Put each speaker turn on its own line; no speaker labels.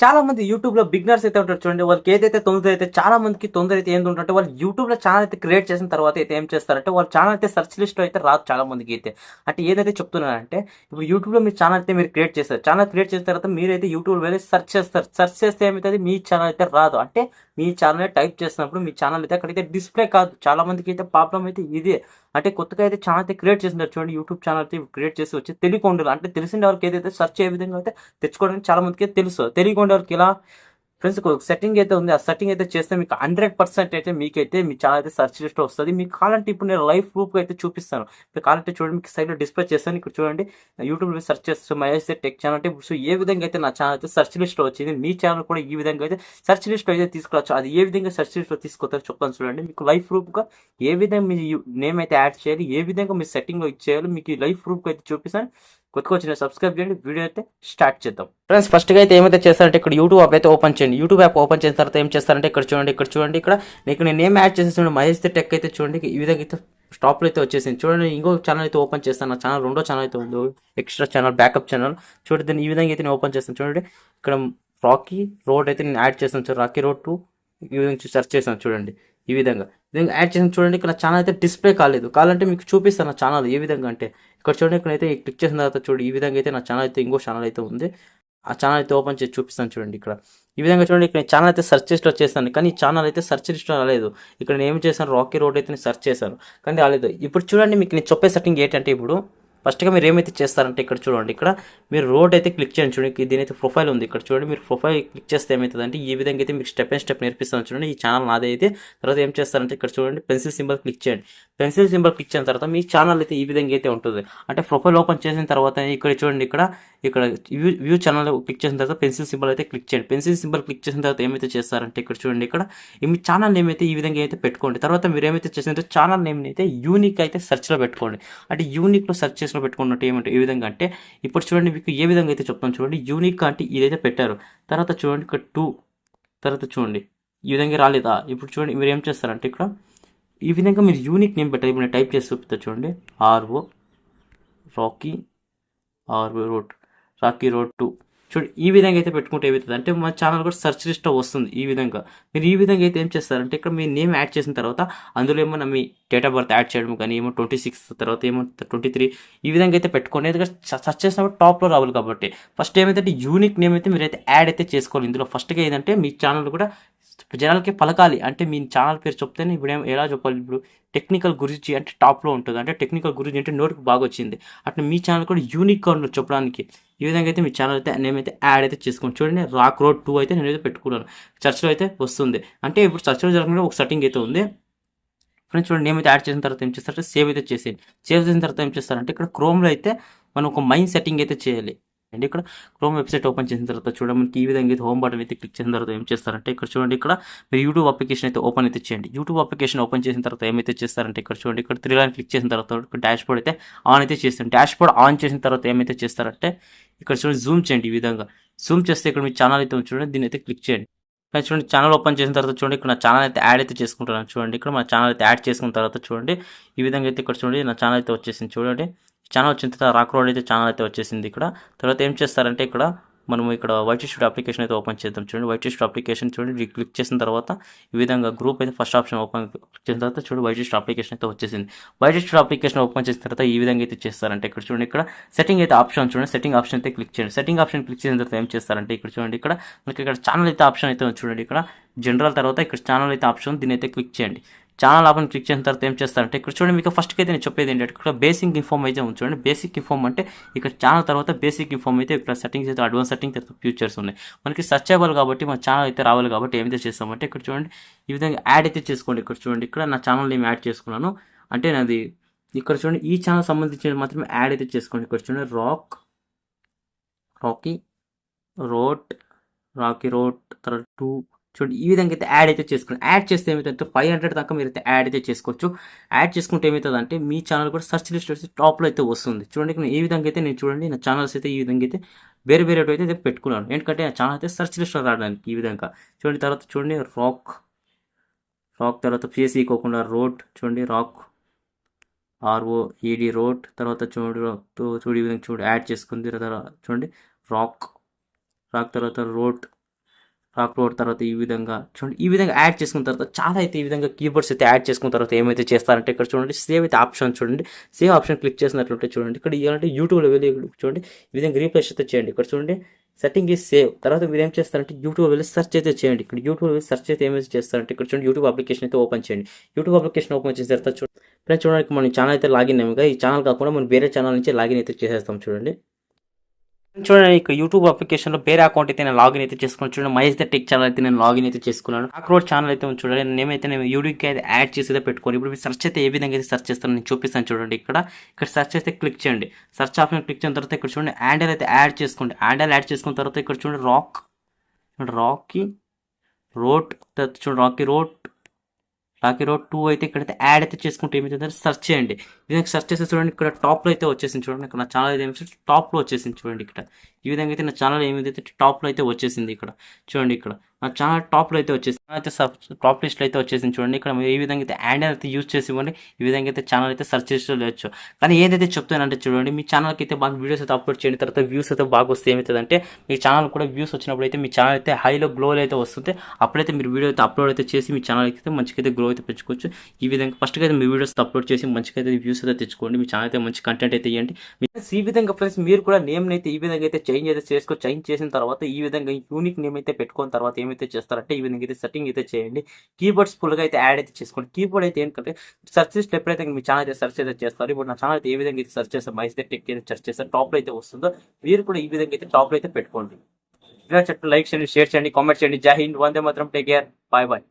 చాలా మంది యూట్యూబ్‌లో బిగినర్స్ అయితే ఉంటారు చూడండి. వాళ్ళకి ఏదైతే తొందర అయితే చాలా మందికి తొందర అయితే ఏందుంటంటే వాళ్ళు యూట్యూబ్‌లో ఛానెల్ అయితే క్రియేట్ చేసిన తర్వాత అయితే ఏం చేస్తారంటే వాళ్ళ ఛానెల్ అయితే సెర్చ్ లిస్ట్‌లో అయితే రాదు చాలా మందికైతే. అంటే ఏదైతే చెప్తున్నానంటే ఇప్పుడు యూట్యూబ్‌లో మీ ఛానెల్ అయితే మీరు క్రియేట్ చేశారు. ఛానెల్ క్రియేట్ చేసిన తర్వాత మీరైతే యూట్యూబ్‌లో వెళ్లి సెర్చ్ చేస్తారు. సెర్చ్ చేస్తే ఏమైతది మీ ఛానెల్ అయితే రాదు. అంటే మీ ఛానెల్ టైప్ చేసినప్పుడు మీ ఛానెల్ అయితే అక్కడైతే డిస్‌ప్లే కాదు. చాలా మందికైతే ప్రాబ్లమ్ అయితే ఇదే. అంటే కొత్తగా అయితే ఛానెల్ అయితే క్రియేట్ చేసింటారు చూడండి. యూట్యూబ్ ఛానెల్ అయితే క్రియేట్ చేసి వచ్చి తెలియకుండాలి అంటే తెలిసిన వాళ్ళకి ఏదైతే సెర్చ్ ఏ విధంగా అయితే తెచ్చుకోవడానికి చాలా మందికి తెలుసు. తెలియకుండేవారికి ఇలా ఫ్రెండ్స్ ఒక సెట్టింగ్ అయితే ఉంది. ఆ సెట్టింగ్ అయితే చేస్తే మీకు 100% అయితే మీకైతే మీ ఛానెల్ అయితే సెర్చ్ లిస్ట్‌లో వస్తది. మీకు కావాలంటే ఇప్పుడు నేను లైవ్ ప్రూఫ్‌గా అయితే చూపిస్తాను. మీరు కావాలంటే చూడండి మీకు సైడ్‌లో డిస్‌ప్లే చేస్తాను. ఇక్కడ చూడండి యూట్యూబ్‌లో సెర్చ్ చేస్తే మహేష్ టెక్ ఛానెల్ అంటే సో ఏ విధంగా అయితే నా ఛానెల్ అయితే సెర్చ్ లిస్ట్‌లో వచ్చింది. మీ ఛానెల్ కూడా ఈ విధంగా అయితే సెర్చ్ లిస్ట్‌లో అయితే తీసుకురావచ్చు. అది ఏ విధంగా సెర్చ్ లిస్ట్‌లో తీసుకొస్తారో చెప్తాను చూడండి. మీకు లైవ్ ప్రూఫ్‌గా ఏ విధంగా మీ నేమ్ అయితే యాడ్ చేయాలి, ఏ విధంగా మీ సెట్టింగ్‌లో ఇచ్చేయాలో మీకు ఈ లైవ్ ప్రూఫ్‌గా అయితే చూపిస్తాను. కొత్తగా వచ్చిన సబ్స్క్రైబ్ చేయండి. వీడియో అయితే స్టార్ట్ చేద్దాం. ఫ్రెండ్స్ ఫస్ట్‌గా అయితే ఏమైతే చేస్తారంటే ఇక్కడ యూట్యూబ్ యాప్ అయితే ఓపెన్ చేయండి. యూట్యూబ్ యాప్ ఓపెన్ చేసిన తర్వాత ఏం చేస్తారంటే ఇక్కడ చూడండి, ఇక్కడ నేను నేమ్ యాడ్ చేసి చూడండి మహేష్ టెక్ అయితే చూడండి ఈ విధంగా అయితే టాప్‌లో అయితే వచ్చేసింది. చూడండి ఇంకో ఛానల్ అయితే ఓపెన్ చేస్తాను. నా ఛానల్ రెండో ఛానల్ అయితే ఉంది. ఎక్స్ట్రా ఛానల్ బ్యాకప్ ఛానల్ చూడండి దీన్ని ఈ విధంగా అయితే నేను ఓపెన్ చేస్తాను. చూడండి ఇక్కడ రాకీ రోడ్ అయితే నేను యాడ్ చేస్తాను. చూడండి రాకీ రోడ్ 2 ఈ విధంగా సెర్చ్ చేశాను చూడండి ఈ విధంగా యాడ్ చేసిన చూడండి ఇక్కడ ఛానల్ అయితే డిస్ప్లే కాలేదు. కావాలంటే మీకు చూపిస్తాను నా ఛానల్ ఏ విధంగా అంటే ఇక్కడ చూడండి ఇక్కడైతే క్లిక్ చేసిన తర్వాత చూడండి ఈ విధంగా అయితే నా ఛానల్ అయితే ఇంకో ఛానల్ అయితే ఉంది. ఆ ఛానల్ అయితే ఓపెన్ చేసి చూపిస్తాను చూడండి ఇక్కడ ఈ విధంగా చూడండి ఇక్కడ ఛానల్ అయితే సెర్చ్ లిస్ట్లో వచ్చేస్తాను కానీ ఈ ఛానల్ అయితే సెర్చ్ లిస్ట్లో రాలేదు. ఇక్కడ నేను ఏం చేశాను రాకీ రోడ్ అయితే సెర్చ్ చేశాను కానీ రాలేదు. ఇప్పుడు చూడండి మీకు నేను చెప్పే సెట్టింగ్ ఏంటంటే ఇప్పుడు ఫస్ట్గా మీరు ఏమైతే చేస్తారంటే ఇక్కడ చూడండి ఇక్కడ మీరు రోడ్ అయితే క్లిక్ చేయండి. చూడండి దీని అయితే ప్రొఫైల్ ఉంది. ఇక్కడ చూడండి మీరు ప్రొఫైల్ క్లిక్ చేస్తే ఏమవుతుందంటే ఈ విధంగా అయితే మీకు స్టెప్ బై స్టెప్ నేర్పిస్తాను చూడండి. ఈ ఛానల్ నాదే అయితే తర్వాత ఏం చేస్తారంటే ఇక్కడ చూడండి పెన్సిల్ సింబల్ క్లిక్ చేయండి. పెన్సిల్ సింబల్ క్లిక్ చేసిన తర్వాత మీ ఛానల్ అయితే ఈ విధంగా అయితే ఉంటుంది. అంటే ప్రొఫైల్ ఓపెన్ చేసిన తర్వాత ఇక్కడ చూడండి ఇక్కడ వ్యూ ఛానల్ క్లిక్ చేసిన తర్వాత పెన్సిల్ సింబల్ అయితే క్లిక్ చేయండి. పెన్సిల్ సింబల్ క్లిక్ చేసిన తర్వాత ఏమైతే చేస్తారంటే ఇక్కడ చూడండి ఇక్కడ మీ ఛానల్ నేమ్ అయితే ఈ విధంగా అయితే పెట్టుకోండి. తర్వాత మీరు ఏమైతే చేసినారో ఛానల్ నేమ్ అయితే యూనిక్ అయితే సెర్చ్లో పెట్టుకోండి. అంటే యూనిక్లో సెర్చ్ చేసిలో పెట్టుకున్నట్టు ఏమంటే ఏ విధంగా అంటే ఇప్పుడు చూడండి మీకు ఏ విధంగా అయితే చెప్తాను చూడండి. యూనిక్ అంటే ఇదైతే పెట్టారు. తర్వాత చూడండి ఇక్కడ 2 తర్వాత చూడండి ఈ విధంగా రాలేదా. ఇప్పుడు చూడండి మీరు ఏం చేస్తారంటే ఇక్కడ ఈ విధంగా మీరు యూనిక్ నేమ్ పెట్టాలి. ఇప్పుడు నేను టైప్ చేసి చూపిస్తా చూడండి ఆర్ఓ రాకీ రాకీ రోడ్ 2 చూడండి ఈ విధంగా అయితే పెట్టుకుంటే ఏమవుతుంది అంటే మా ఛానల్ కూడా సెర్చ్ లిస్ట్లో వస్తుంది. ఈ విధంగా మీరు ఈ విధంగా అయితే ఏం చేస్తారంటే ఇక్కడ మీ నేమ్ యాడ్ చేసిన తర్వాత అందులో ఏమన్నా మీ డేట్ ఆఫ్ బర్త్ యాడ్ చేయడం కానీ ఏమో 26 తర్వాత ఏమో 23 ఈ విధంగా అయితే పెట్టుకోండి. ఎందుకంటే సెర్చ్ చేసినప్పుడు టాప్లో రావాలి కాబట్టి ఫస్ట్ ఏమైతే యూనిక్ నేమ్ అయితే మీరైతే యాడ్ అయితే చేసుకోవాలి. ఇందులో ఫస్ట్గా ఏంటంటే మీ ఛానల్ కూడా జనాలకి పలకాలి. అంటే మీ ఛానల్ పేరు చెప్తేనే ఇప్పుడు ఎలా చెప్పాలి ఇప్పుడు టెక్నికల్ గురించి అంటే టాప్లో ఉంటుంది. అంటే టెక్నికల్ గురించి అంటే నోటికి బాగా వచ్చింది. అట్లా మీ ఛానల్ కూడా యూనిక్గా ఉంటుంది చెప్పడానికి. ఈ విధంగా అయితే మీ ఛానల్ అయితే నేమ్ అయితే యాడ్ అయితే చేసుకోండి. చూడండి రాక్ రోడ్ 2 అయితే నేనైతే పెట్టుకున్నాను. చర్చ్లో అయితే వస్తుంది. అంటే ఇప్పుడు చర్చ్లో జరగకుండా ఒక సెట్టింగ్ అయితే ఉంది. ఫ్రెండ్స్ చూడండి నేమ్ అయితే యాడ్ చేసిన తర్వాత ఏం చేస్తారంటే సేవ్ అయితే చేసేయండి. సేవ్ చేసిన తర్వాత ఏం చేస్తారంటే ఇక్కడ క్రోమ్లో అయితే మనం ఒక మైన్ సెట్టింగ్ అయితే చేయాలి. అండ్ ఇక్కడ క్రోమ్ వెబ్సైట్ ఓపెన్ చేసిన తర్వాత చూడండి మనకి ఈ విధంగా అయితే హోమ్ బటన్ అయితే క్లిక్ చేసిన తర్వాత ఏం చేస్తారంటే ఇక్కడ చూడండి ఇక్కడ మీరు యూట్యూబ్ అప్లికేషన్ అయితే ఓపెన్ అయితే చేయండి. యూట్యూబ్ అప్లికేషన్ ఓపెన్ చేసిన తర్వాత ఏమైతే చేస్తారంటే ఇక్కడ చూడండి ఇక్కడ 3 లైన్ క్లిక్ చేసిన తర్వాత డాష్ బోర్డ్ అయితే ఆన్ అయితే చేస్తాను. డాష్ బోర్డ్ ఆన్ చేసిన తర్వాత ఏమైతే చేస్తారంటే ఇక్కడ చూడండి జూమ్ చేయండి. ఈ విధంగా జూమ్ చేస్తే ఇక్కడ మీ ఛానల్ అయితే చూడండి దీన్ని అయితే క్లిక్ చేయండి. చూడండి ఛానల్ ఓపెన్ చేసిన తర్వాత చూడండి ఇక్కడ నా ఛానల్ అయితే యాడ్ అయితే చేసుకుంటున్నాను. చూడండి ఇక్కడ మా ఛానల్ అయితే యాడ్ చేసుకున్న తర్వాత చూడండి ఈ విధంగా అయితే ఇక్కడ చూడండి నా ఛానల్ అయితే వచ్చేసింది. చూడండి ఛానల్ వచ్చిన తర్వాత రాక్ రోడ్ అయితే ఛానల్ అయితే వచ్చేసింది. ఇక్కడ తర్వాత ఏం చేస్తారంటే ఇక్కడ మనము ఇక్కడ వైట్ స్టూడియో అప్లికేషన్ అయితే ఓపెన్ చేద్దాం. చూడండి వైట్ స్టూడియో అప్లికేషన్ చూడండి క్లిక్ చేసిన తర్వాత ఈ విధంగా గ్రూప్ అయితే ఫస్ట్ ఆప్షన్ ఓపెన్ క్లిక్ చేసిన తర్వాత చూడండి వైట్ స్టూడియో అప్లికేషన్ అయితే వచ్చేసింది. వైట్ స్టూడియో అప్లికేషన్ ఓపెన్ చేసిన తర్వాత ఈ విధంగా అయితే చేస్తారంటే ఇక్కడ చూడండి ఇక్కడ సెట్టింగ్ అయితే ఆప్షన్ చూడండి సెట్టింగ్ ఆప్షన్ అయితే క్లిక్ చేయండి. సెట్టింగ్ ఆప్షన్ క్లిక్ చేసిన తర్వాత ఏం చేస్తారంటే ఇక్కడ చూడండి ఇక్కడ మనకి ఇక్కడ ఛానల్ అయితే ఆప్షన్ అయితే చూడండి ఇక్కడ జనరల్ తర్వాత ఇక్కడ ఛానల్ అయితే ఆప్షన్ దీని అయితే క్లిక్ చేయండి. ఛానల్ ఆపని క్లిక్ చేసిన తర్వాత ఏం చేస్తారంటే ఇక్కడ చూడండి మీకు ఫస్ట్కి అయితే నేను చెప్పేది ఏంటంటే ఇక్కడ బేసిక్ ఇన్ఫార్మ్ అయితే ఉంది. చూడండి బేసిక్ ఇన్ఫార్మ్ అంటే ఇక్కడ ఛానల్ తర్వాత బేసిక్ ఇన్ఫార్మ్ అయితే ఇక్కడ సెట్టింగ్స్ అయితే అడ్వాన్స్ సెట్టింగ్ తర్వాత ఫ్యూచర్స్ ఉన్నాయి. మనకి సర్చ్ అవ్వాలి కాబట్టి మన ఛానల్ అయితే రావాలి కాబట్టి ఏమైతే చేస్తామంటే ఇక్కడ చూడండి ఈ విధంగా యాడ్ అయితే చేసుకోండి. ఇక్కడ చూడండి ఇక్కడ నా ఛానల్ నేను యాడ్ చేసుకున్నాను అంటే నాది ఇక్కడ చూడండి ఈ ఛానల్ సంబంధించిన మాత్రమే యాడ్ అయితే చేసుకోండి. ఇక్కడ చూడండి రాకీ రోడ్ తర్వాత 2 చూడండి ఈ విధంగా అయితే యాడ్ అయితే చేసుకోండి. యాడ్ చేస్తే ఏమవుతుందంటే 500 దాకా మీరు అయితే యాడ్ అయితే చేసుకోవచ్చు. యాడ్ చేసుకుంటే ఏమవుతుందంటే మీ ఛానల్ కూడా సెర్చ్ లిస్ట్ వచ్చి టాప్లో అయితే వస్తుంది. చూడండి ఈ విధంగా అయితే నేను చూడండి నా ఛానల్స్ అయితే ఈ విధంగా అయితే వేరే అయితే పెట్టుకున్నాను. ఎందుకంటే ఆ ఛానల్ అయితే సెర్చ్ లిస్ట్లో రావడానికి ఈ విధంగా చూడండి. తర్వాత చూడండి రాక్ తర్వాత ఫేస్ ఇవ్వకుండా రోడ్ చూడండి రాక్ ROED రోడ్ తర్వాత చూడు ఈ విధంగా యాడ్ చేసుకుంది. తర్వాత చూడండి రాక్ తర్వాత రోడ్ రాక్ రోడ్ తర్వాత ఈ విధంగా చూడండి, ఈ విధంగా యాడ్ చేసుకున్న తర్వాత చాలా అయితే ఈ విధంగా కీబోర్డ్స్ అయితే యాడ్ చేసుకున్న తర్వాత ఏమైతే చేస్తారంటే ఇక్కడ చూడండి సేవ్ అయితే ఆప్షన్ చూడండి, సేవ్ ఆప్షన్ క్లిక్ చేసినట్లుంటే చూడండి ఇక్కడ ఇలాంటి యూట్యూబ్లో వెళ్ళి చూడండి ఈ విధంగా రీప్లేస్ అయితే చేయండి. ఇక్కడ చూడండి సెట్టింగ్ ఈజ్ సేవ్. తర్వాత మీరు ఏం చేస్తారంటే యూట్యూబ్ వెళ్ళి సెర్చ్ అయితే చేయండి. ఇక్కడ యూట్యూబ్ వెళ్ళి సెర్చ్ అయితే ఏమైతే చేస్తారంటే ఇక్కడ చూడండి యూట్యూబ్ అప్లికేషన్ అయితే ఓపెన్ చేయండి. యూట్యూబ్ అప్లికేషన్ ఓపెన్ చేసిన తర్వాత చూడండి ఫ్రెండ్స్ చూడడానికి మన ఛానల్ అయితే లాగిన్ అయ్యాము. ఈ ఛానల్ కాకుండా మనం వేరే ఛానల్ నుంచి లాగిన్ అయితే చేసేస్తాం చూడండి. చూడండి ఇక్కడ యూట్యూబ్ అప్లికేషన్లో వేరే అకౌంట్ అయితే నేను లాగిన్ అయితే చేసుకున్నాను. చూడండి మహేష్ ద టెక్ ఛానల్ అయితే నేను లాగిన్ అయితే చేసుకున్నాను. రాక్ రోడ్ ఛానల్ అయితే చూడండి నేను యూట్యూబ్కి అయితే యాడ్ చేసి అయితే పెట్టుకోండి. ఇప్పుడు మీరు సెర్చ్ అయితే ఏ విధంగా అయితే సెర్చ్ చేస్తాను నేను చూపిస్తాను చూడండి. ఇక్కడ సెర్చ్ అయితే క్లిక్ చేయండి. సెర్చ్ ఆప్షన్ క్లిక్ చేసిన తర్వాత ఇక్కడ చూడండి హ్యాండిల్ అయితే యాడ్ చేసుకోండి. హ్యాండిల్ యాడ్ చేసుకున్న తర్వాత ఇక్కడ చూడండి రాకీ రోడ్ చూడండి రాకీ రోడ్ 2 అయితే ఇక్కడైతే యాడ్ అయితే చేసుకుంటే ఏమైతే సెర్చ్ చేయండి. ఈ విధంగా సెర్చ్ చేస్తే చూడండి ఇక్కడ టాప్లో అయితే వచ్చేసింది. చూడండి ఇక్కడ నా ఛానల్ అయితే ఏమి టాప్లో వచ్చేసింది. చూడండి ఇక్కడ ఈ విధంగా అయితే నా ఛానల్ ఏమైతే టాప్లో అయితే వచ్చేసింది. ఇక్కడ చూడండి ఇక్కడ నా ఛానల్ టాప్లో అయితే వచ్చేసింది. అయితే టాప్ లిస్ట్లో అయితే వచ్చేసింది. చూడండి ఇక్కడ మీరు ఈ విధంగా అయితే హ్యాండిల్ అయితే యూజ్ చేసి ఇవ్వండి. ఈ విధంగా అయితే ఛానల్ అయితే సెర్చ్ చేసుకోవచ్చు. కానీ ఏదైతే చెప్తానంటే చూడండి మీ ఛానల్కి అయితే బాగా వీడియోస్ అయితే అప్లోడ్ చేయండి. తర్వాత వ్యూస్ అయితే బాగా వస్తే ఏమవుతుందంటే మీ ఛానల్ కూడా వ్యూస్ వచ్చినప్పుడు అయితే మీ ఛానల్ అయితే హైలో గ్లోలో అయితే వస్తుంది. అప్పుడైతే మీరు వీడియో అయితే అప్లోడ్ అయితే చేసి మీ ఛానల్కి అయితే మంచిగా అయితే గ్రో అయితే పెంచుకోవచ్చు. ఈ విధంగా ఫస్ట్గా అయితే మీ వీడియోస్ అప్లోడ్ చేసి మంచిగా అయితే వ్యూస్ అయితే తెచ్చుకోండి. మీ ఛానల్ అయితే మంచి కంటెంట్ అయితే ఇవ్వండి. ఈ విధంగా ఫ్రెండ్స్ మీరు కూడా నేమ్ అయితే ఈ విధంగా అయితే చేంజ్ చేసిన తర్వాత ఈ విధంగా యూనిక్ నేమ్ అయితే పెట్టుకున్న తర్వాత ఏమైతే చేస్తారంటే ఈ విధంగా అయితే సెట్టింగ్ అయితే చేయండి. కీబోర్డ్స్ ఫుల్గా అయితే యాడ్ అయితే చేసుకోండి. కీబోర్డ్ అయితే ఏంటంటే సెర్చ్ లిస్ట్ ఎప్పుడైతే మీ ఛానల్ అయితే సెర్చ్ అయితే చేస్తారు. ఇప్పుడు నా ఛానల్ అయితే ఏ విధంగా అయితే సెర్చ్ చేస్తారు మహేష్ ద టెక్ అయితే సెర్చ్ చేస్తారు టాప్లో అయితే వస్తుందో మీరు కూడా ఈ విధంగా అయితే టాప్లో అయితే పెట్టుకోండి. లైక్ చేయండి, షేర్ చేయండి, కామెంట్ చేయండి. జై హింద్, వందే మాత్రం, టేక్ కేర్, బాయ్ బాయ్.